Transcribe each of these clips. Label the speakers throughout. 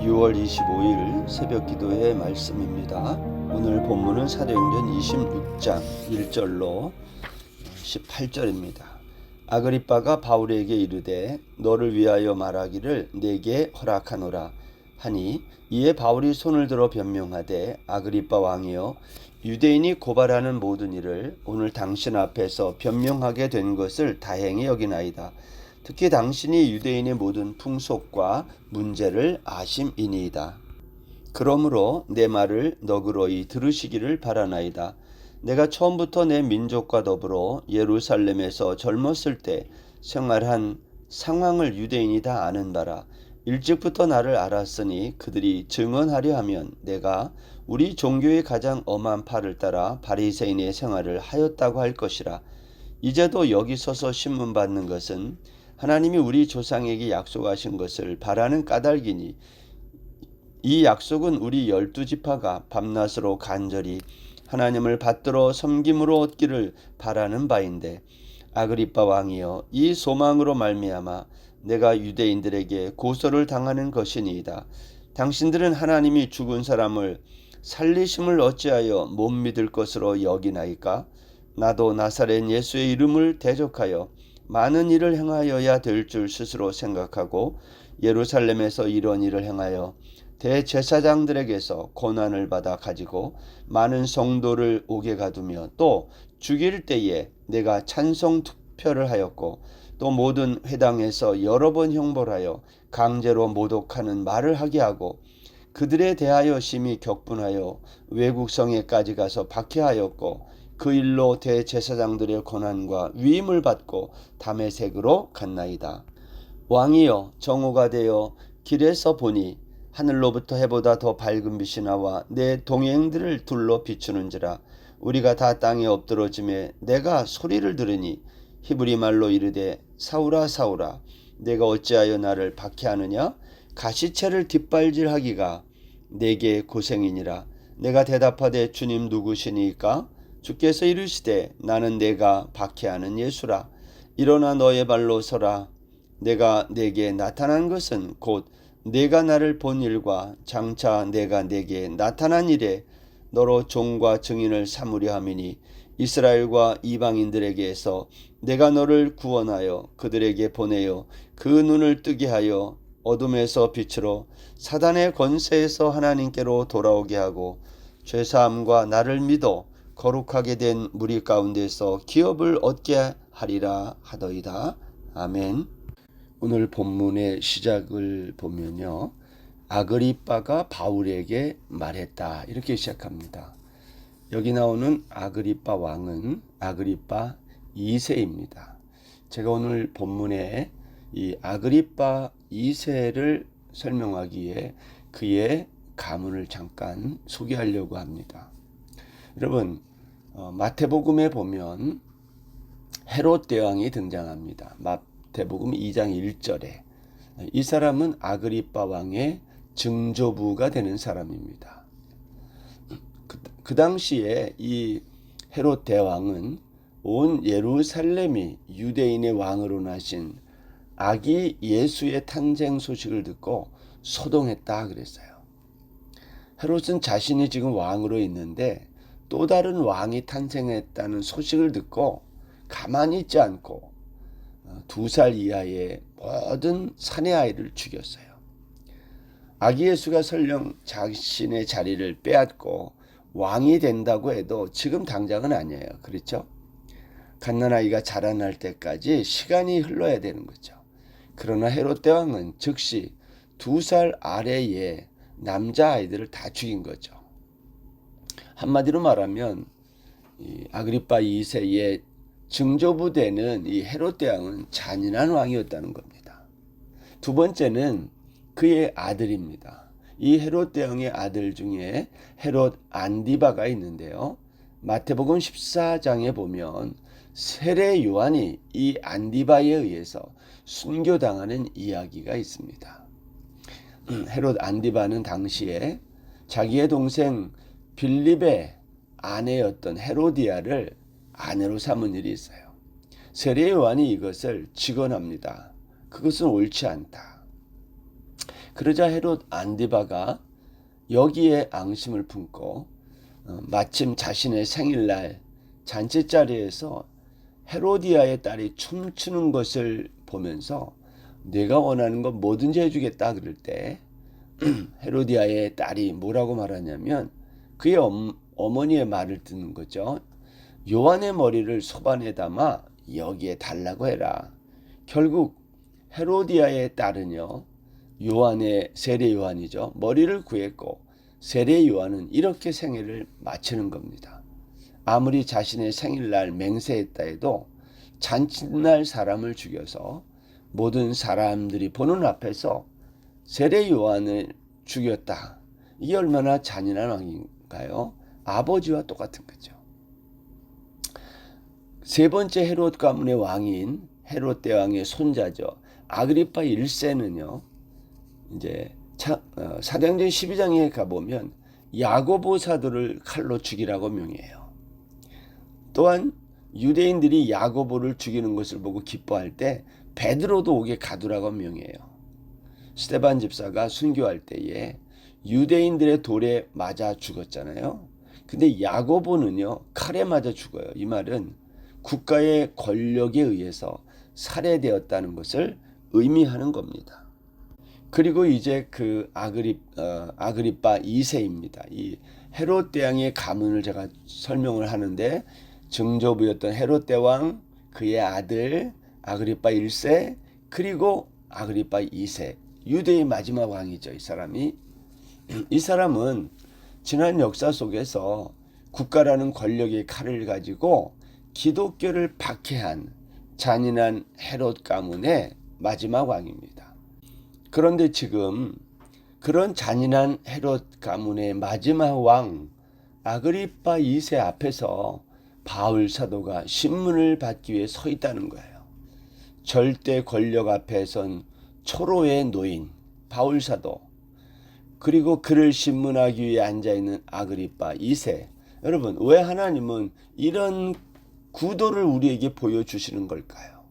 Speaker 1: 6월 25일 새벽 기도의 말씀입니다. 오늘 본문은 사도행전 26장 1절로 18절입니다. 아그리빠가 바울에게 이르되 너를 위하여 말하기를 내게 허락하노라 하니 이에 바울이 손을 들어 변명하되 아그리빠 왕이여 유대인이 고발하는 모든 일을 오늘 당신 앞에서 변명하게 된 것을 다행히 여기나이다. 특히 당신이 유대인의 모든 풍속과 문제를 아심이니이다. 그러므로 내 말을 너그러이 들으시기를 바라나이다. 내가 처음부터 내 민족과 더불어 예루살렘에서 젊었을 때 생활한 상황을 유대인이 다 아는 바라. 일찍부터 나를 알았으니 그들이 증언하려 하면 내가 우리 종교의 가장 엄한 팔을 따라 바리새인의 생활을 하였다고 할 것이라. 이제도 여기 서서 신문 받는 것은 하나님이 우리 조상에게 약속하신 것을 바라는 까닭이니 이 약속은 우리 12지파가 밤낮으로 간절히 하나님을 받들어 섬김으로 얻기를 바라는 바인데 아그리빠 왕이여 이 소망으로 말미암아 내가 유대인들에게 고소를 당하는 것이니이다. 당신들은 하나님이 죽은 사람을 살리심을 어찌하여 못 믿을 것으로 여기나이까? 나도 나사렛 예수의 이름을 대적하여 많은 일을 행하여야 될 줄 스스로 생각하고 예루살렘에서 이런 일을 행하여 대제사장들에게서 고난을 받아 가지고 많은 성도를 옥에 가두며 또 죽일 때에 내가 찬송 투표를 하였고 또 모든 회당에서 여러 번 형벌하여 강제로 모독하는 말을 하게 하고 그들에 대하여 심히 격분하여 외국 성에까지 가서 박해하였고 그 일로 대제사장들의 고난과 위임을 받고 다메섹으로 갔나이다. 왕이여 정오가 되어 길에서 보니 하늘로부터 해보다 더 밝은 빛이 나와 내 동행들을 둘러 비추는지라. 우리가 다 땅에 엎드러짐에 내가 소리를 들으니 히브리 말로 이르되 사울아 사울아 내가 어찌하여 나를 박해하느냐? 가시채를 뒷발질하기가 내게 고생이니라. 내가 대답하되 주님 누구시니까? 주께서 이르시되 나는 내가 박해하는 예수라. 일어나 너의 발로 서라. 내가 내게 나타난 것은 곧 내가 나를 본 일과 장차 내가 내게 나타난 일에 너로 종과 증인을 삼으려 함이니 이스라엘과 이방인들에게서 내가 너를 구원하여 그들에게 보내어 그 눈을 뜨게 하여 어둠에서 빛으로 사단의 권세에서 하나님께로 돌아오게 하고 죄사함과 나를 믿어 거룩하게 된 무리 가운데서 기업을 얻게 하리라 하더이다. 아멘. 오늘 본문의 시작을 보면요. 아그리빠가 바울에게 말했다. 이렇게 시작합니다. 여기 나오는 아그리빠 왕은 아그리빠 2세입니다. 제가 오늘 본문에 이 아그리빠 2세를 설명하기에 그의 가문을 잠깐 소개하려고 합니다. 여러분 마태복음에 보면 헤롯 대왕이 등장합니다. 마태복음 2장 1절에 이 사람은 아그리빠 왕의 증조부가 되는 사람입니다. 그 당시에 이 헤롯 대왕은 온 예루살렘이 유대인의 왕으로 나신 아기 예수의 탄생 소식을 듣고 소동했다 그랬어요. 헤롯은 자신이 지금 왕으로 있는데 또 다른 왕이 탄생했다는 소식을 듣고 가만히 있지 않고 2살 이하의 모든 사내 아이를 죽였어요. 아기 예수가 설령 자신의 자리를 빼앗고 왕이 된다고 해도 지금 당장은 아니에요. 그렇죠? 갓난아이가 자라날 때까지 시간이 흘러야 되는 거죠. 그러나 헤롯 대왕은 즉시 2살 아래의 남자아이들을 다 죽인 거죠. 한마디로 말하면 이 아그리빠 2세의 증조부 되는 이 헤롯 대왕은 잔인한 왕이었다는 겁니다. 두 번째는 그의 아들입니다. 이 헤롯 대왕의 아들 중에 헤롯 안디바가 있는데요. 마태복음 14장에 보면 세례 요한이 이 안디바에 의해서 순교당하는 이야기가 있습니다. 헤롯 안디바는 당시에 자기의 동생 빌립의 아내였던 헤로디아를 아내로 삼은 일이 있어요. 세례 요한이 이것을 직언합니다. 그것은 옳지 않다. 그러자 헤롯 안디바가 여기에 앙심을 품고 마침 자신의 생일날 잔치 자리에서 헤로디아의 딸이 춤추는 것을 보면서 내가 원하는 건 뭐든지 해주겠다 그럴 때 헤로디아의 딸이 뭐라고 말하냐면 그의 어머니의 말을 듣는 거죠. 요한의 머리를 소반에 담아 여기에 달라고 해라. 결국 헤로디아의 딸은요, 요한의 세례 요한이죠. 머리를 구했고 세례 요한은 이렇게 생애를 마치는 겁니다. 아무리 자신의 생일날 맹세했다 해도 잔칫날 사람을 죽여서 모든 사람들이 보는 앞에서 세례 요한을 죽였다. 이게 얼마나 잔인한 왕인가요? 아버지와 똑같은 거죠. 세 번째 헤롯 가문의 왕인 헤롯 대왕의 손자죠. 아그리파 1세는요. 이제 사도행전 12장에 가보면 야고보 사도를 칼로 죽이라고 명해요. 또한 유대인들이 야고보를 죽이는 것을 보고 기뻐할 때 베드로도 옥에 가두라고 명해요. 스데반 집사가 순교할 때에 유대인들의 돌에 맞아 죽었잖아요. 근데 야고보는요 칼에 맞아 죽어요. 이 말은 국가의 권력에 의해서 살해되었다는 것을 의미하는 겁니다. 그리고 이제 그 아그리빠 2세입니다. 이 헤롯 대왕의 가문을 제가 설명을 하는데 증조부였던 헤롯 대왕, 그의 아들 아그리빠 1세, 그리고 아그리빠 2세, 유대의 마지막 왕이죠. 이 사람은 지난 역사 속에서 국가라는 권력의 칼을 가지고 기독교를 박해한 잔인한 헤롯 가문의 마지막 왕입니다. 그런데 지금 그런 잔인한 헤롯 가문의 마지막 왕 아그리빠 2세 앞에서 바울 사도가 신문을 받기 위해 서 있다는 거예요. 절대 권력 앞에 선 초로의 노인 바울 사도, 그리고 그를 신문하기 위해 앉아있는 아그리빠 2세. 여러분, 왜 하나님은 이런 구도를 우리에게 보여주시는 걸까요?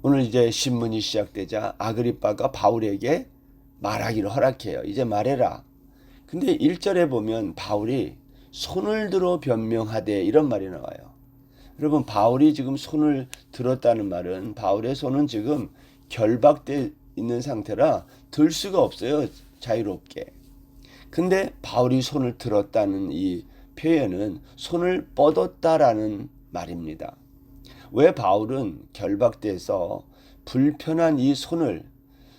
Speaker 1: 오늘 이제 신문이 시작되자 아그리빠가 바울에게 말하기를 허락해요. 이제 말해라. 근데 1절에 보면 바울이 손을 들어 변명하되 이런 말이 나와요. 여러분, 바울이 지금 손을 들었다는 말은 바울의 손은 지금 결박돼 있는 상태라 들 수가 없어요. 자유롭게. 근데 바울이 손을 들었다는 이 표현은 손을 뻗었다라는 말입니다. 왜 바울은 결박돼서 불편한 이 손을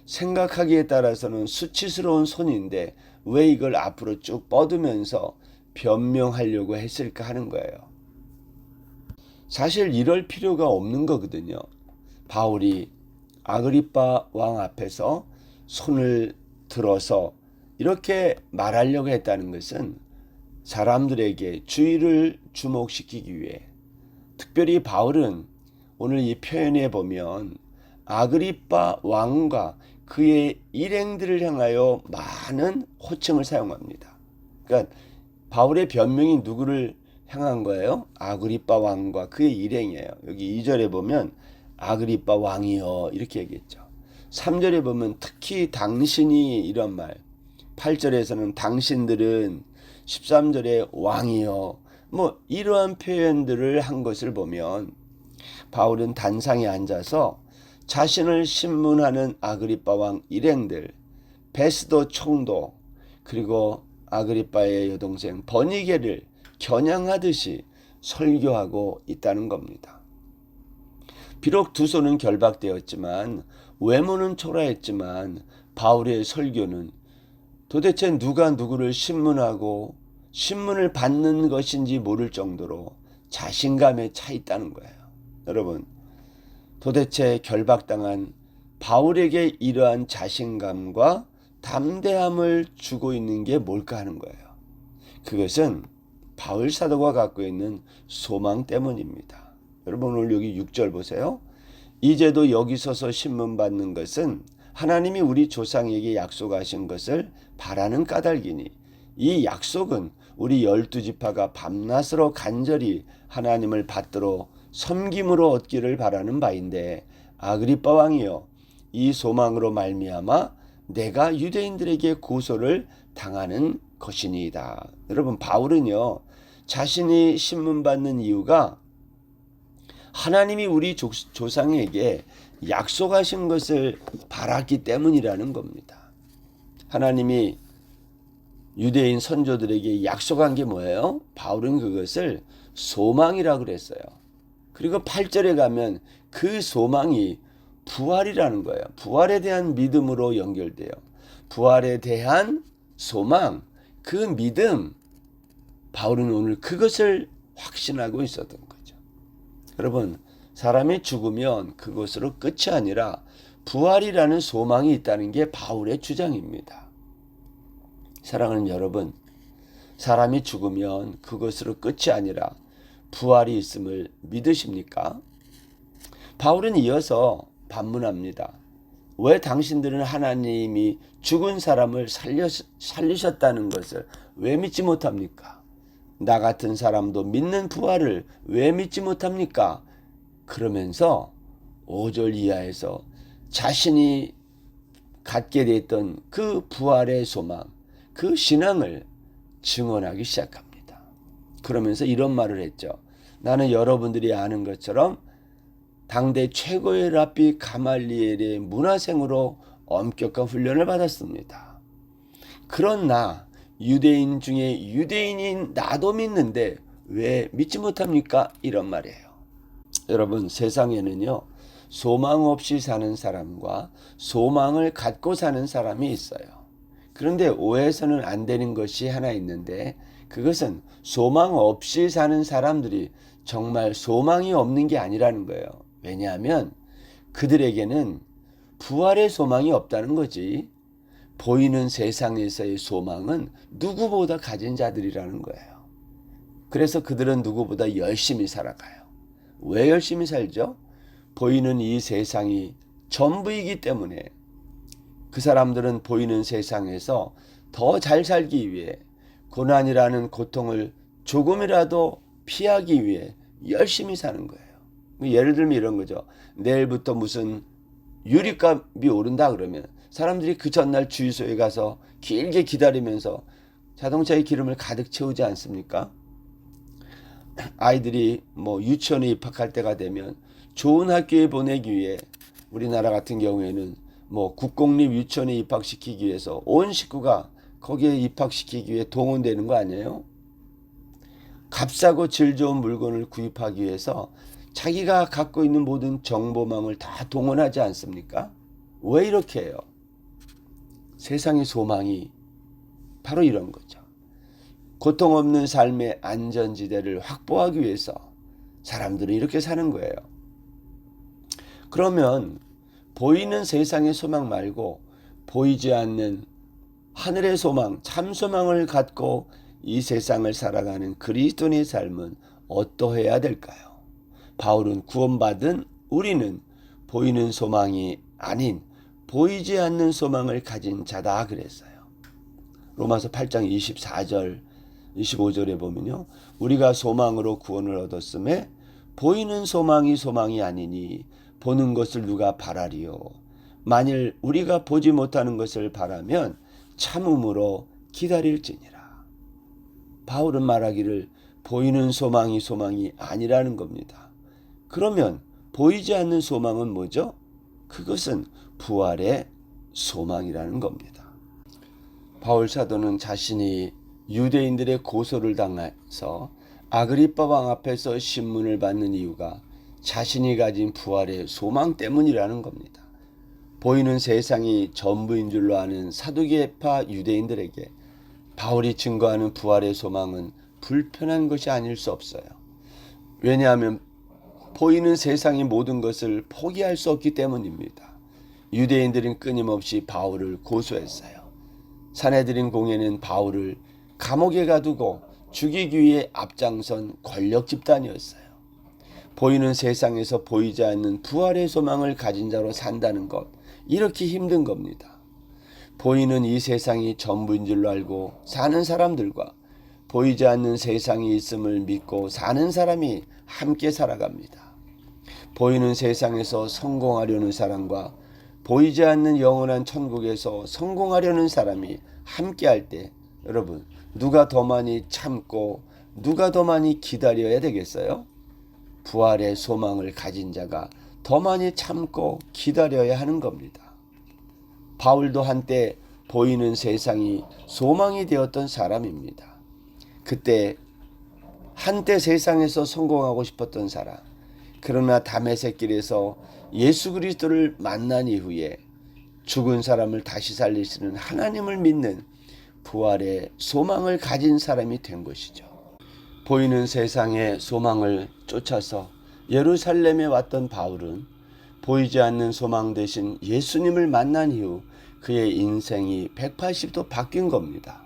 Speaker 1: 생각하기에 따라서는 수치스러운 손인데 왜 이걸 앞으로 쭉 뻗으면서 변명하려고 했을까 하는 거예요. 사실 이럴 필요가 없는 거거든요. 바울이 아그리빠 왕 앞에서 손을 들어서 이렇게 말하려고 했다는 것은 사람들에게 주의를 주목시키기 위해, 특별히 바울은 오늘 이 표현에 보면 아그리빠 왕과 그의 일행들을 향하여 많은 호칭을 사용합니다. 그러니까 바울의 변명이 누구를 향한 거예요? 아그리빠 왕과 그의 일행이에요. 여기 2절에 보면 아그리빠 왕이여 이렇게 얘기했죠. 3절에 보면 특히 당신이 이런 말, 8절에서는 당신들은, 13절에 왕이여, 이러한 표현들을 한 것을 보면 바울은 단상에 앉아서 자신을 신문하는 아그리빠 왕 일행들, 베스도 총독, 그리고 아그리빠의 여동생 버니게를 겨냥하듯이 설교하고 있다는 겁니다. 비록 두 손은 결박되었지만 외모는 초라했지만 바울의 설교는 도대체 누가 누구를 신문하고 신문을 받는 것인지 모를 정도로 자신감에 차 있다는 거예요. 여러분, 도대체 결박당한 바울에게 이러한 자신감과 담대함을 주고 있는 게 뭘까 하는 거예요. 그것은 바울 사도가 갖고 있는 소망 때문입니다. 여러분, 오늘 여기 6절 보세요. 이제도 여기 서서 신문 받는 것은 하나님이 우리 조상에게 약속하신 것을 바라는 까닭이니 이 약속은 우리 12지파가 밤낮으로 간절히 하나님을 받들어 섬김으로 얻기를 바라는 바인데, 아그리빠 왕이여, 이 소망으로 말미암아 내가 유대인들에게 고소를 당하는 것이니이다. 여러분, 바울은요, 자신이 신문받는 이유가 하나님이 우리 조상에게 약속하신 것을 바랐기 때문이라는 겁니다. 하나님이 유대인 선조들에게 약속한 게 뭐예요? 바울은 그것을 소망이라고 그랬어요. 그리고 8절에 가면 그 소망이 부활이라는 거예요. 부활에 대한 믿음으로 연결돼요. 부활에 대한 소망, 그 믿음, 바울은 오늘 그것을 확신하고 있었던 거죠. 여러분, 사람이 죽으면 그것으로 끝이 아니라 부활이라는 소망이 있다는 게 바울의 주장입니다. 사랑하는 여러분, 사람이 죽으면 그것으로 끝이 아니라 부활이 있음을 믿으십니까? 바울은 이어서 반문합니다. 왜 당신들은 하나님이 죽은 사람을 살리셨다는 것을 왜 믿지 못합니까? 나 같은 사람도 믿는 부활을 왜 믿지 못합니까? 그러면서 5절 이하에서 자신이 갖게 됐던 그 부활의 소망, 그 신앙을 증언하기 시작합니다. 그러면서 이런 말을 했죠. 나는 여러분들이 아는 것처럼 당대 최고의 랍비 가말리엘의 문화생으로 엄격한 훈련을 받았습니다. 그런 나, 유대인 중에 유대인인 나도 믿는데 왜 믿지 못합니까? 이런 말이에요. 여러분, 세상에는요, 소망 없이 사는 사람과 소망을 갖고 사는 사람이 있어요. 그런데 오해해서는 안 되는 것이 하나 있는데, 그것은 소망 없이 사는 사람들이 정말 소망이 없는 게 아니라는 거예요. 왜냐하면 그들에게는 부활의 소망이 없다는 거지. 보이는 세상에서의 소망은 누구보다 가진 자들이라는 거예요. 그래서 그들은 누구보다 열심히 살아가요. 왜 열심히 살죠? 보이는 이 세상이 전부이기 때문에. 그 사람들은 보이는 세상에서 더 잘 살기 위해 고난이라는 고통을 조금이라도 피하기 위해 열심히 사는 거예요. 예를 들면 이런 거죠. 내일부터 무슨 유리값이 오른다 그러면 사람들이 그 전날 주유소에 가서 길게 기다리면서 자동차에 기름을 가득 채우지 않습니까? 아이들이 유치원에 입학할 때가 되면 좋은 학교에 보내기 위해 우리나라 같은 경우에는 국공립 유치원에 입학시키기 위해서 온 식구가 거기에 입학시키기 위해 동원되는 거 아니에요? 값싸고 질 좋은 물건을 구입하기 위해서 자기가 갖고 있는 모든 정보망을 다 동원하지 않습니까? 왜 이렇게 해요? 세상의 소망이 바로 이런 거죠. 고통 없는 삶의 안전지대를 확보하기 위해서 사람들은 이렇게 사는 거예요. 그러면 보이는 세상의 소망 말고 보이지 않는 하늘의 소망, 참 소망을 갖고 이 세상을 살아가는 그리스도인의 삶은 어떠해야 될까요? 바울은 구원받은 우리는 보이는 소망이 아닌 보이지 않는 소망을 가진 자다 그랬어요. 로마서 8장 24절 25절에 보면요, 우리가 소망으로 구원을 얻었음에 보이는 소망이 아니니 보는 것을 누가 바라리요. 만일 우리가 보지 못하는 것을 바라면 참음으로 기다릴지니라. 바울은 말하기를 보이는 소망이 아니라는 겁니다. 그러면 보이지 않는 소망은 뭐죠? 그것은 부활의 소망이라는 겁니다. 바울 사도는 자신이 유대인들의 고소를 당해서 아그리빠 왕 앞에서 신문을 받는 이유가 자신이 가진 부활의 소망 때문이라는 겁니다. 보이는 세상이 전부인 줄로 아는 사두개파 유대인들에게 바울이 증거하는 부활의 소망은 불편한 것이 아닐 수 없어요. 왜냐하면 보이는 세상의 모든 것을 포기할 수 없기 때문입니다. 유대인들은 끊임없이 바울을 고소했어요. 사내들인 공회는 바울을 감옥에 가두고 죽이기 위해 앞장선 권력 집단이었어요. 보이는 세상에서 보이지 않는 부활의 소망을 가진 자로 산다는 것, 이렇게 힘든 겁니다. 보이는 이 세상이 전부인 줄로 알고 사는 사람들과 보이지 않는 세상이 있음을 믿고 사는 사람이 함께 살아갑니다. 보이는 세상에서 성공하려는 사람과 보이지 않는 영원한 천국에서 성공하려는 사람이 함께할 때 여러분 누가 더 많이 참고 누가 더 많이 기다려야 되겠어요? 부활의 소망을 가진 자가 더 많이 참고 기다려야 하는 겁니다. 바울도 한때 보이는 세상이 소망이 되었던 사람입니다. 그때 한때 세상에서 성공하고 싶었던 사람, 그러나 다메섹 길에서 예수 그리스도를 만난 이후에 죽은 사람을 다시 살리시는 하나님을 믿는 부활의 소망을 가진 사람이 된 것이죠. 보이는 세상의 소망을 쫓아서 예루살렘에 왔던 바울은 보이지 않는 소망 대신 예수님을 만난 이후 그의 인생이 180도 바뀐 겁니다.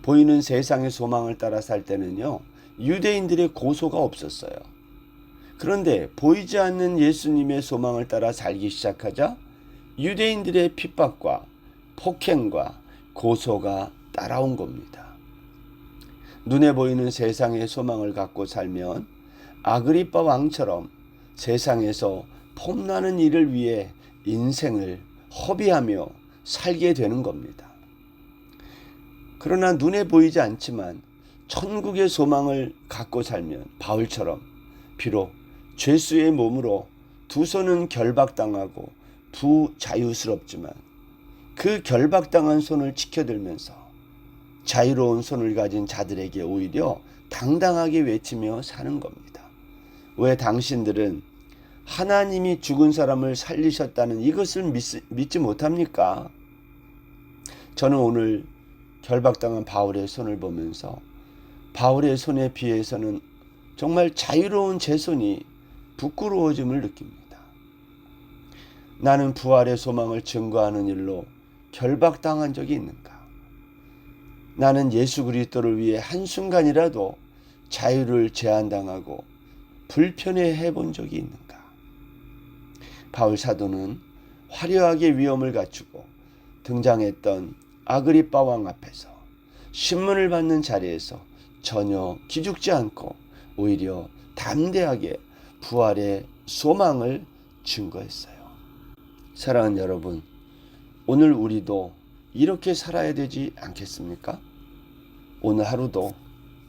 Speaker 1: 보이는 세상의 소망을 따라 살 때는요, 유대인들의 고소가 없었어요. 그런데 보이지 않는 예수님의 소망을 따라 살기 시작하자 유대인들의 핍박과 폭행과 고소가 따라온 겁니다. 눈에 보이는 세상의 소망을 갖고 살면 아그리빠 왕처럼 세상에서 폼나는 일을 위해 인생을 허비하며 살게 되는 겁니다. 그러나 눈에 보이지 않지만 천국의 소망을 갖고 살면 바울처럼 비록 죄수의 몸으로 두 손은 결박당하고 부자유스럽지만 그 결박당한 손을 지켜들면서 자유로운 손을 가진 자들에게 오히려 당당하게 외치며 사는 겁니다. 왜 당신들은 하나님이 죽은 사람을 살리셨다는 이것을 믿지 못합니까? 저는 오늘 결박당한 바울의 손을 보면서 바울의 손에 비해서는 정말 자유로운 제 손이 부끄러워짐을 느낍니다. 나는 부활의 소망을 증거하는 일로 결박당한 적이 있는가? 나는 예수 그리스도를 위해 한순간이라도 자유를 제한당하고 불편해해 본 적이 있는가? 바울 사도는 화려하게 위엄을 갖추고 등장했던 아그리빠 왕 앞에서 신문을 받는 자리에서 전혀 기죽지 않고 오히려 담대하게 부활의 소망을 증거했어요. 사랑하는 여러분, 오늘 우리도 이렇게 살아야 되지 않겠습니까? 오늘 하루도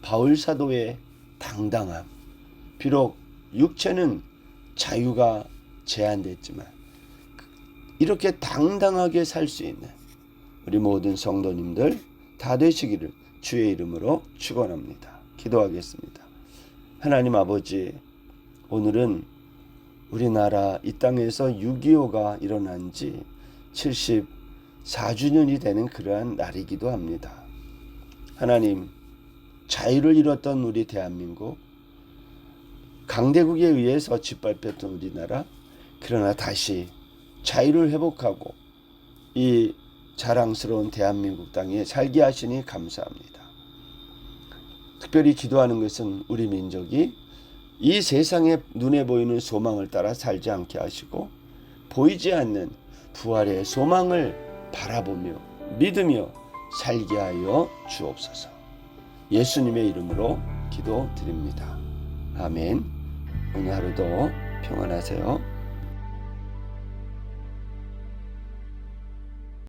Speaker 1: 바울 사도의 당당함, 비록 육체는 자유가 제한됐지만 이렇게 당당하게 살 수 있는 우리 모든 성도님들 다 되시기를 주의 이름으로 축원합니다. 기도하겠습니다. 하나님 아버지, 오늘은 우리나라 이 땅에서 6.25가 일어난 지 74주년이 되는 그러한 날이기도 합니다. 하나님, 자유를 잃었던 우리 대한민국, 강대국에 의해서 짓밟혔던 우리나라, 그러나 다시 자유를 회복하고 이 자랑스러운 대한민국 땅에 살게 하시니 감사합니다. 특별히 기도하는 것은 우리 민족이 이 세상에 눈에 보이는 소망을 따라 살지 않게 하시고 보이지 않는 부활의 소망을 바라보며 믿으며 살게 하여 주옵소서. 예수님의 이름으로 기도드립니다. 아멘. 오늘 하루도 평안하세요.